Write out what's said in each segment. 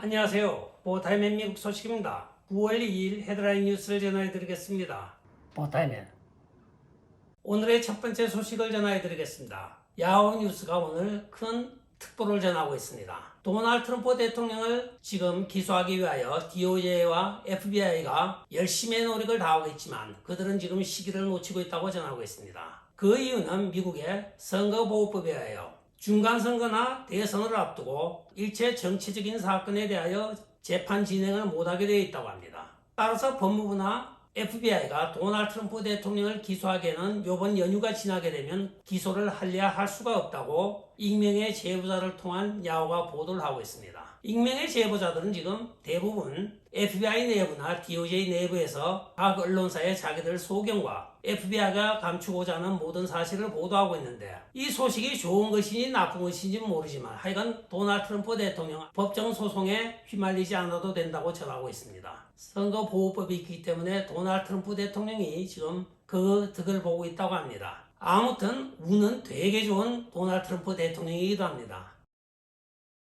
안녕하세요. 보타임의 미국 소식입니다. 9월 2일 헤드라인 뉴스를 전해드리겠습니다. 보타이면 오늘의 첫 번째 소식을 전해드리겠습니다. 야후 뉴스가 오늘 큰 특보를 전하고 있습니다. 도널드 트럼프 대통령을 지금 기소하기 위하여 DOJ와 FBI가 열심히 노력을 다하고 있지만 그들은 지금 시기를 놓치고 있다고 전하고 있습니다. 그 이유는 미국의 선거보호법에 의하여 중간선거나 대선을 앞두고 일체 정치적인 사건에 대하여 재판 진행을 못하게 되어 있다고 합니다. 따라서 법무부나 FBI가 도널드 트럼프 대통령을 기소하기에는 이번 연휴가 지나게 되면 기소를 할래야 할 수가 없다고 익명의 제보자를 통한 야후가 보도를 하고 있습니다. 익명의 제보자들은 지금 대부분 FBI 내부나 DOJ 내부에서 각 언론사에 자기들 소견과 FBI가 감추고자 하는 모든 사실을 보도하고 있는데 이 소식이 좋은 것인지 나쁜 것인지 모르지만 하여간 도널드 트럼프 대통령 법정 소송에 휘말리지 않아도 된다고 전하고 있습니다. 선거보호법이 있기 때문에 도널드 트럼프 대통령이 지금 그 득을 보고 있다고 합니다. 아무튼 운은 되게 좋은 도널드 트럼프 대통령이기도 합니다.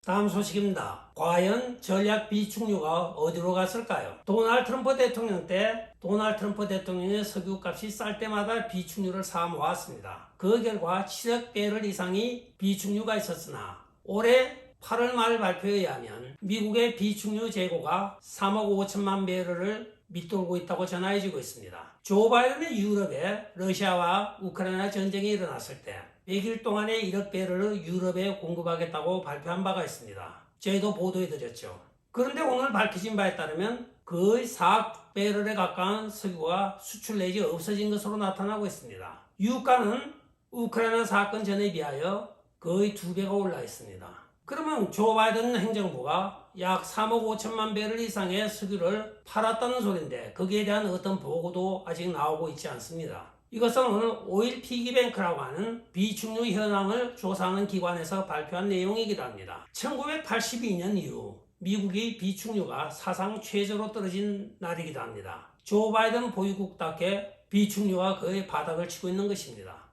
다음 소식입니다. 과연 전략 비축유가 어디로 갔을까요? 도널드 트럼프 대통령 때 도널드 트럼프 대통령의 석유값이 쌀 때마다 비축유를 사 모았습니다. 그 결과 7억 배럴 이상이 비축유가 있었으나 올해 8월 말 발표에 의하면 미국의 비축유 재고가 3억 5천만 배럴을 밑돌고 있다고 전해지고 있습니다. 조 바이든이 유럽에 러시아와 우크라이나 전쟁이 일어났을 때 100일 동안에 1억 배럴을 유럽에 공급하겠다고 발표한 바가 있습니다. 저희도 보도해드렸죠. 그런데 오늘 밝혀진 바에 따르면 거의 4억 배럴에 가까운 석유가 수출 내지 없어진 것으로 나타나고 있습니다. 유가는 우크라이나 사건 전에 비하여 거의 2배가 올라 있습니다. 그러면 조 바이든 행정부가 약 3억 5천만 배럴 이상의 석유를 팔았다는 소리인데 거기에 대한 어떤 보고도 아직 나오고 있지 않습니다. 이것은 오늘 오일 피기뱅크라고 하는 비축유 현황을 조사하는 기관에서 발표한 내용이기도 합니다. 1982년 이후 미국이 비축유가 사상 최저로 떨어진 날이기도 합니다. 조 바이든 보유국답게 비축유가 거의 바닥을 치고 있는 것입니다.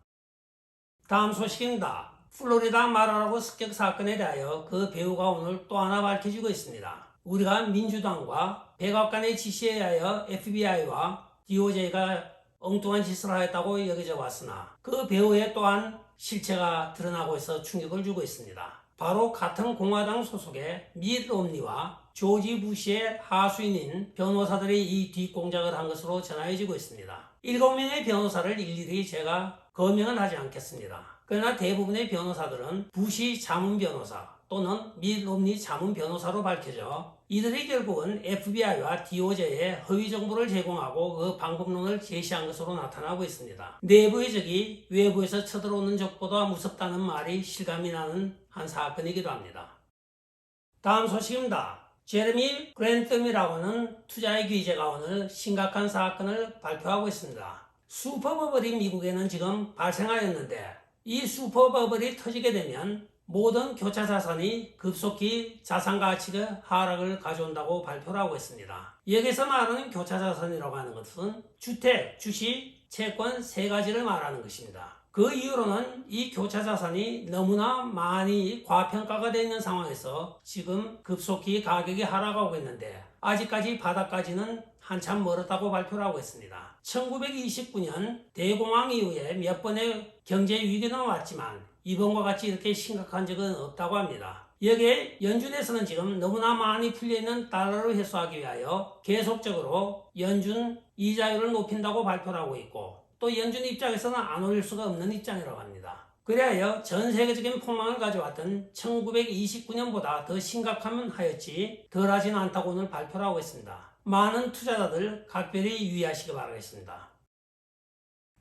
다음 소식입니다. 플로리다 마라라고 습격 사건에 대하여 그 배후가 오늘 또 하나 밝혀지고 있습니다. 우리가 민주당과 백악관의 지시에 의하여 FBI와 DOJ가 엉뚱한 짓을 하였다고 여겨져 왔으나 그 배후에 또한 실체가 드러나고 있어 충격을 주고 있습니다. 바로 같은 공화당 소속의 미tt 롬니와 조지 부시의 하수인인 변호사들이 이 뒷공작을 한 것으로 전해지고 있습니다. 7명의 변호사를 일일이 제가 거명은 하지 않겠습니다. 그러나 대부분의 변호사들은 부시 자문 변호사 또는 미tt 롬니 자문 변호사로 밝혀져 이들이 결국은 FBI와 DOJ에 허위 정보를 제공하고 그 방법론을 제시한 것으로 나타나고 있습니다. 내부의 적이 외부에서 쳐들어오는 적보다 무섭다는 말이 실감이 나는 한 사건이기도 합니다. 다음 소식입니다. 제레미 그랜텀이라고 하는 투자의 귀재가 오늘 심각한 사건을 발표하고 있습니다. 슈퍼버블이 미국에는 지금 발생하였는데 이 슈퍼버블이 터지게 되면 모든 교차 자산이 급속히 자산 가치의 하락을 가져온다고 발표를 하고 있습니다. 여기서 말하는 교차 자산이라고 하는 것은 주택, 주식, 채권 세 가지를 말하는 것입니다. 그 이유로는 이 교차 자산이 너무나 많이 과평가가 되어 있는 상황에서 지금 급속히 가격이 하락하고 있는데 아직까지 바닥까지는 한참 멀었다고 발표를 하고 있습니다. 1929년 대공황 이후에 몇 번의 경제 위기는 왔지만 이번과 같이 이렇게 심각한 적은 없다고 합니다. 여기에 연준에서는 지금 너무나 많이 풀려있는 달러를 회수하기 위하여 계속적으로 연준 이자율을 높인다고 발표를 하고 있고 또 연준 입장에서는 안 올릴 수가 없는 입장이라고 합니다. 그리하여 전 세계적인 폭망을 가져왔던 1929년보다 더 심각하면 하였지 덜하지는 않다고 오늘 발표를 하고 있습니다. 많은 투자자들 각별히 유의하시기 바라겠습니다.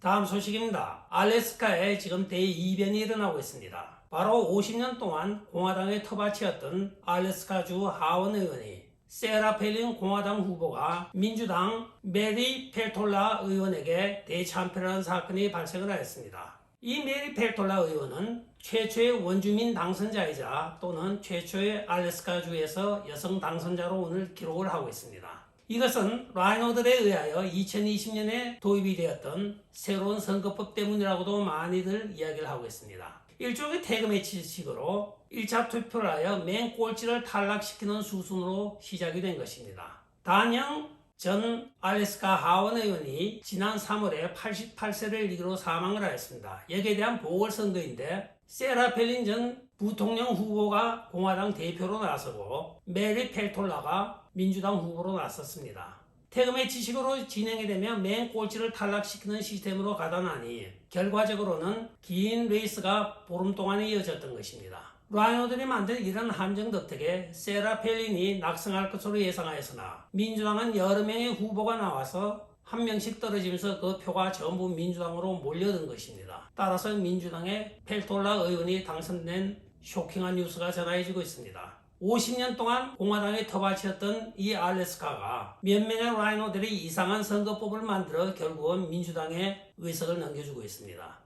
다음 소식입니다. 알래스카에 지금 대이변이 일어나고 있습니다. 바로 50년 동안 공화당의 터밭이었던 알래스카주 하원 의원이 세라 펠린 공화당 후보가 민주당 메리 펠톨라 의원에게 대참패라는 사건이 발생을 하였습니다. 이 메리 펠톨라 의원은 최초의 원주민 당선자이자 또는 최초의 알래스카주에서 여성 당선자로 오늘 기록을 하고 있습니다. 이것은 라이노들에 의하여 2020년에 도입이 되었던 새로운 선거법 때문이라고도 많이들 이야기를 하고 있습니다. 일종의 태그 매치식으로 1차 투표를 하여 맨 꼴찌를 탈락시키는 수순으로 시작이 된 것입니다. 단영 전 알래스카 하원 의원이 지난 3월에 88세를 일기로 사망을 하였습니다. 여기에 대한 보궐선거인데 세라 펠린 전 부통령 후보가 공화당 대표로 나서고 메리 펠톨라가 민주당 후보로 나섰습니다. 태그 매치식으로 진행이 되면 맨 꼴찌를 탈락시키는 시스템으로 가다 나니 결과적으로는 긴 레이스가 보름 동안 이어졌던 것입니다. 라이노들이 만든 이런 함정 덕택에 세라 펠린이 낙승할 것으로 예상하였으나 민주당은 여러 명의 후보가 나와서 한 명씩 떨어지면서 그 표가 전부 민주당으로 몰려든 것입니다. 따라서 민주당의 펠톨라 의원이 당선된 쇼킹한 뉴스가 전해지고 있습니다. 50년 동안 공화당의 텃밭이었던 이 알래스카가 몇 명의 라이노들이 이상한 선거법을 만들어 결국은 민주당의 의석을 넘겨주고 있습니다.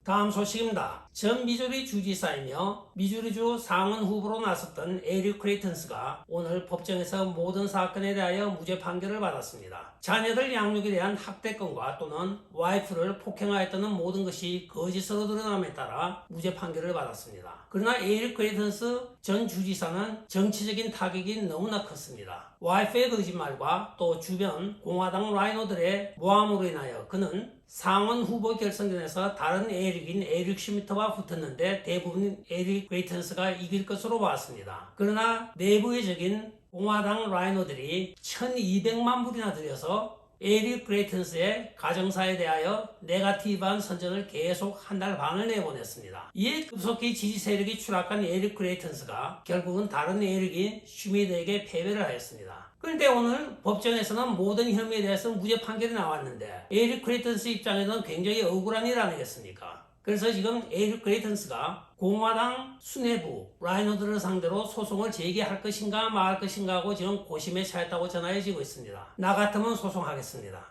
다음 소식입니다. 전 미주리 주지사이며 미주리주 상원 후보로 나섰던 에릭 크레이턴스가 오늘 법정에서 모든 사건에 대하여 무죄 판결을 받았습니다. 자녀들 양육에 대한 학대권과 또는 와이프를 폭행하였다는 모든 것이 거짓으로 드러남에 따라 무죄 판결을 받았습니다. 그러나 에릭 크레이턴스 전 주지사는 정치적인 타격이 너무나 컸습니다. 와이프의 거짓말과 또 주변 공화당 라이노들의 모함으로 인하여 그는 상원 후보 결선전에서 다른 에릭인 에릭 슈미터와 붙었는데 대부분 에릭 크레이턴스가 이길 것으로 보았습니다. 그러나 내부의적인 공화당 라이노들이 1200만 불이나 들여서 에릭 크레이턴스의 가정사에 대하여 네거티브한 선전을 계속 한 달 반을 내보냈습니다. 이에 급속히 지지 세력이 추락한 에릭 크레이턴스가 결국은 다른 에릭인 슈미더에게 패배를 하였습니다. 그런데 오늘 법정에서는 모든 혐의에 대해서 무죄 판결이 나왔는데 에릭 크레이턴스 입장에서는 굉장히 억울한 일 아니겠습니까? 그래서 지금 에릭 크레이턴스가 공화당 수뇌부 라이노들을 상대로 소송을 제기할 것인가 말 것인가 하고 지금 고심에 처했다고 전해지고 있습니다. 나 같으면 소송하겠습니다.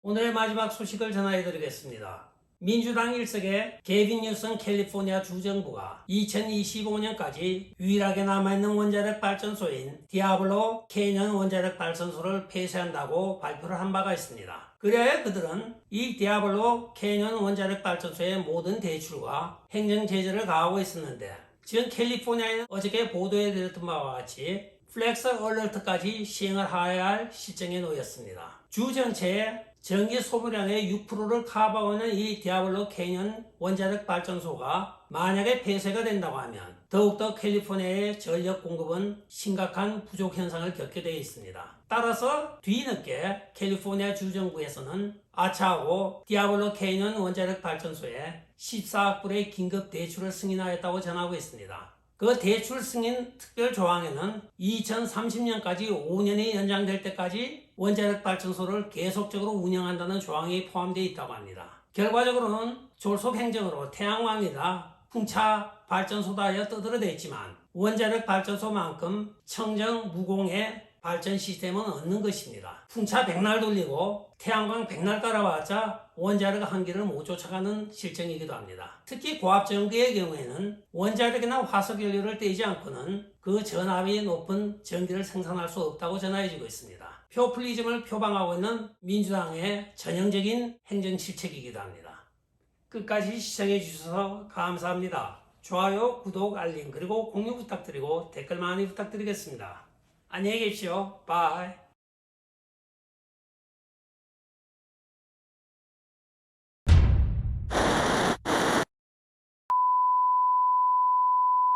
오늘의 마지막 소식을 전해드리겠습니다. 민주당 일석의 게빈 뉴섬 캘리포니아 주정부가 2025년까지 유일하게 남아있는 원자력 발전소인 디아블로 캐년 원자력 발전소를 폐쇄한다고 발표를 한 바가 있습니다. 그래야 그들은 이 디아블로 캐년 원자력 발전소의 모든 대출과 행정 제재를 가하고 있었는데 지금 캘리포니아에는 어저께 보도해드렸던 바와 같이 플렉스 얼러트까지 시행을 하여야 할 실정에 놓였습니다. 주 전체의 전기 소비량의 6%를 커버하고 있는 이 디아블로 캐년 원자력 발전소가 만약에 폐쇄가 된다고 하면 더욱더 캘리포니아의 전력 공급은 심각한 부족 현상을 겪게 되어 있습니다. 따라서 뒤늦게 캘리포니아 주정부에서는 아차하고 디아블로 캐년 원자력 발전소에 14억 불의 긴급 대출을 승인하였다고 전하고 있습니다. 그 대출 승인 특별 조항에는 2030년까지 5년이 연장될 때까지 원자력 발전소를 계속적으로 운영한다는 조항이 포함되어 있다고 합니다. 결과적으로는 졸속 행정으로 태양광이다, 풍차 발전소다 하여 떠들어져 있지만 원자력 발전소만큼 청정 무공해 발전 시스템은 없는 것입니다. 풍차 백날 돌리고 태양광 백날 깔아봤자 원자력 한계를 못 쫓아가는 실정이기도 합니다. 특히 고압전기의 경우에는 원자력이나 화석연료를 떼지 않고는 그 전압이 높은 전기를 생산할 수 없다고 전해지고 있습니다. 표퓰리즘을 표방하고 있는 민주당의 전형적인 행정실책이기도 합니다. 끝까지 시청해 주셔서 감사합니다. 좋아요, 구독, 알림 그리고 공유 부탁드리고 댓글 많이 부탁드리겠습니다. 안녕히 계십시오. 바이.